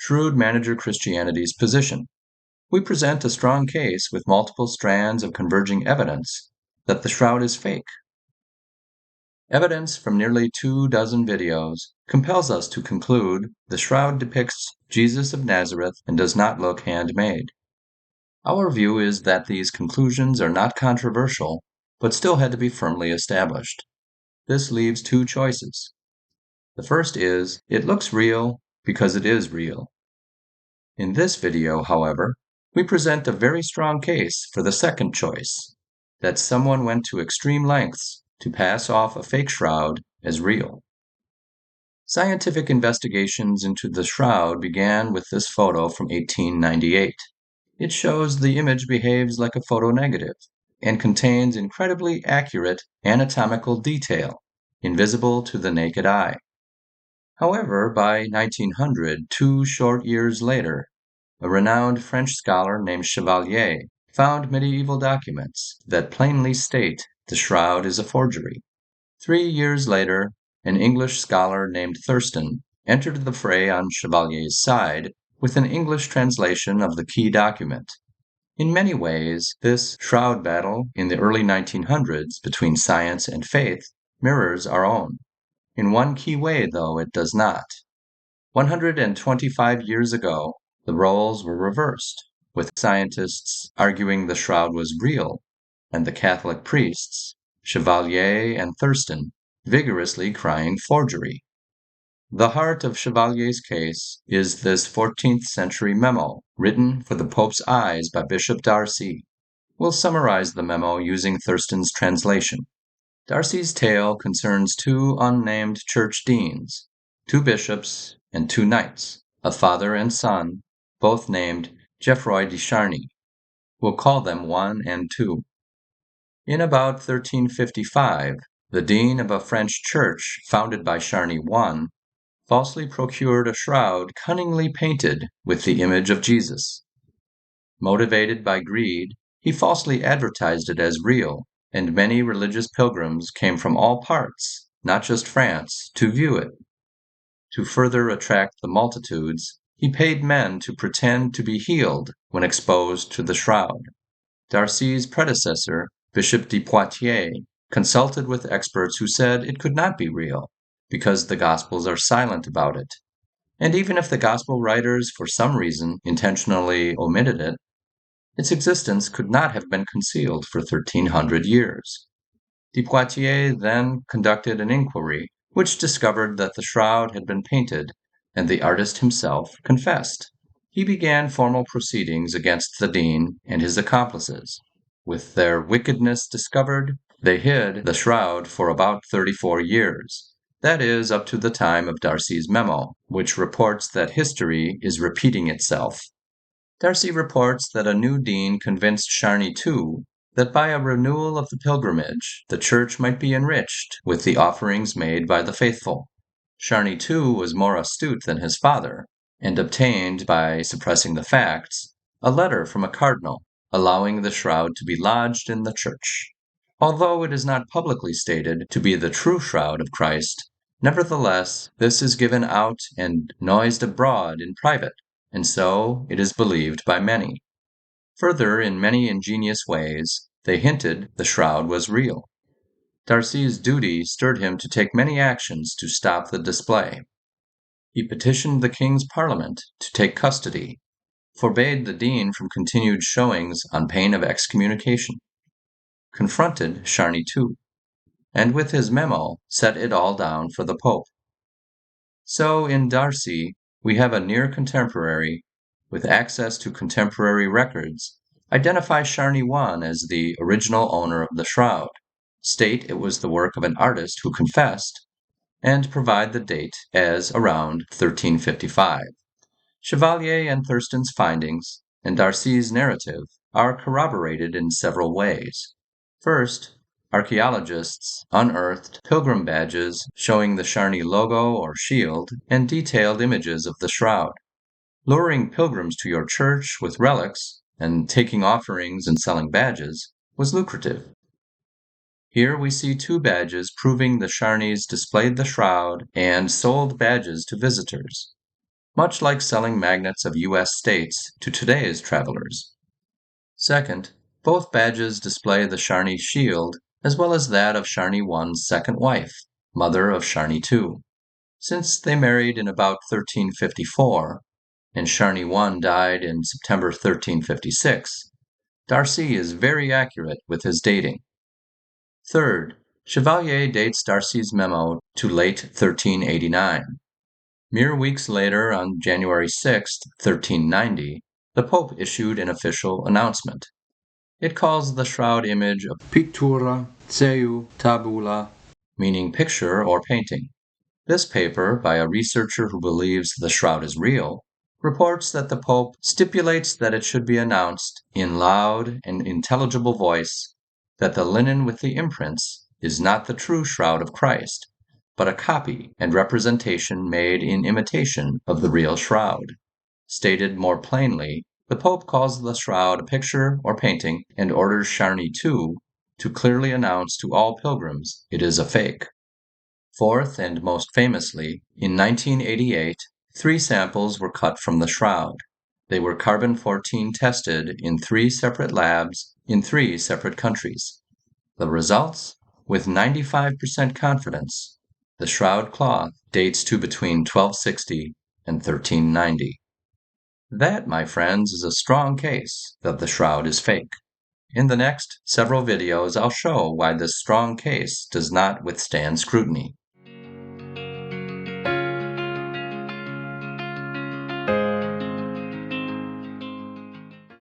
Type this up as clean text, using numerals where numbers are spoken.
Shrewd Manager Christianity's position. We present a strong case with multiple strands of converging evidence that the shroud is fake. Evidence from nearly 24 videos compels us to conclude the shroud depicts Jesus of Nazareth and does not look handmade. Our view is that these conclusions are not controversial, but still had to be firmly established. This leaves two choices. The first is, it looks real because it is real. In this video, however, we present a very strong case for the second choice, that someone went to extreme lengths to pass off a fake shroud as real. Scientific investigations into the shroud began with this photo from 1898. It shows the image behaves like a photonegative and contains incredibly accurate anatomical detail, invisible to the naked eye. However, by 1900, 2 short years later, a renowned French scholar named Chevalier found medieval documents that plainly state the shroud is a forgery. 3 years later, an English scholar named Thurston entered the fray on Chevalier's side with an English translation of the key document. In many ways, this shroud battle in the early 1900s between science and faith mirrors our own. In one key way, though, it does not. 125 years ago, the roles were reversed, with scientists arguing the shroud was real, and the Catholic priests, Chevalier and Thurston, vigorously crying forgery. The heart of Chevalier's case is this 14th century memo, written for the Pope's eyes by Bishop Darcy. We'll summarize the memo using Thurston's translation. Darcy's tale concerns 2 unnamed church deans, 2 bishops, and 2 knights, a father and son, both named Geoffroy de Charny. We'll call them 1 and 2. In about 1355, the dean of a French church founded by Charny I falsely procured a shroud cunningly painted with the image of Jesus. Motivated by greed, he falsely advertised it as real, and many religious pilgrims came from all parts, not just France, to view it. To further attract the multitudes, he paid men to pretend to be healed when exposed to the shroud. Darcy's predecessor, Bishop de Poitiers, consulted with experts who said it could not be real, because the Gospels are silent about it. And even if the Gospel writers for some reason intentionally omitted it, its existence could not have been concealed for 1300 years. De Poitiers then conducted an inquiry, which discovered that the shroud had been painted, and the artist himself confessed. He began formal proceedings against the dean and his accomplices. With their wickedness discovered, they hid the shroud for about 34 years. That is, up to the time of Darcy's memo, which reports that history is repeating itself. Darcy reports that a new dean convinced Charny II that by a renewal of the pilgrimage, the church might be enriched with the offerings made by the faithful. Charny II was more astute than his father, and obtained, by suppressing the facts, a letter from a cardinal allowing the shroud to be lodged in the church. Although it is not publicly stated to be the true shroud of Christ, nevertheless, this is given out and noised abroad in private, and so it is believed by many. Further, in many ingenious ways, they hinted the shroud was real. Darcy's duty stirred him to take many actions to stop the display. He petitioned the King's Parliament to take custody, forbade the dean from continued showings on pain of excommunication, confronted Charny II, and with his memo set it all down for the Pope. So in Darcy, we have a near contemporary, with access to contemporary records, identify Charny I as the original owner of the shroud, state it was the work of an artist who confessed, and provide the date as around 1355. Chevalier and Thurston's findings and Darcy's narrative are corroborated in several ways. First, archaeologists unearthed pilgrim badges showing the Charny logo or shield and detailed images of the shroud. Luring pilgrims to your church with relics and taking offerings and selling badges was lucrative. Here we see 2 badges proving the Charnys displayed the shroud and sold badges to visitors. much like selling magnets of U.S. states to today's travelers. Second, both badges display the Charny shield as well as that of Charny I's second wife, mother of Charny II. Since they married in about 1354, and Charny I died in September 1356, Darcy is very accurate with his dating. Third, Chevalier dates Darcy's memo to late 1389. Mere weeks later, on January 6, 1390, the Pope issued an official announcement. It calls the shroud image a pictura seu tabula, meaning picture or painting. This paper, by a researcher who believes the shroud is real, reports that the Pope stipulates that it should be announced in loud and intelligible voice that the linen with the imprints is not the true shroud of Christ, but a copy and representation made in imitation of the real shroud. Stated more plainly, the Pope calls the shroud a picture or painting and orders Charny II to clearly announce to all pilgrims it is a fake. Fourth, and most famously, in 1988, 3 samples were cut from the shroud. They were carbon-14 tested in 3 separate labs in 3 separate countries. The results? With 95% confidence, the shroud cloth dates to between 1260 and 1390. That, my friends, is a strong case that the shroud is fake. In the next several videos, I'll show why this strong case does not withstand scrutiny.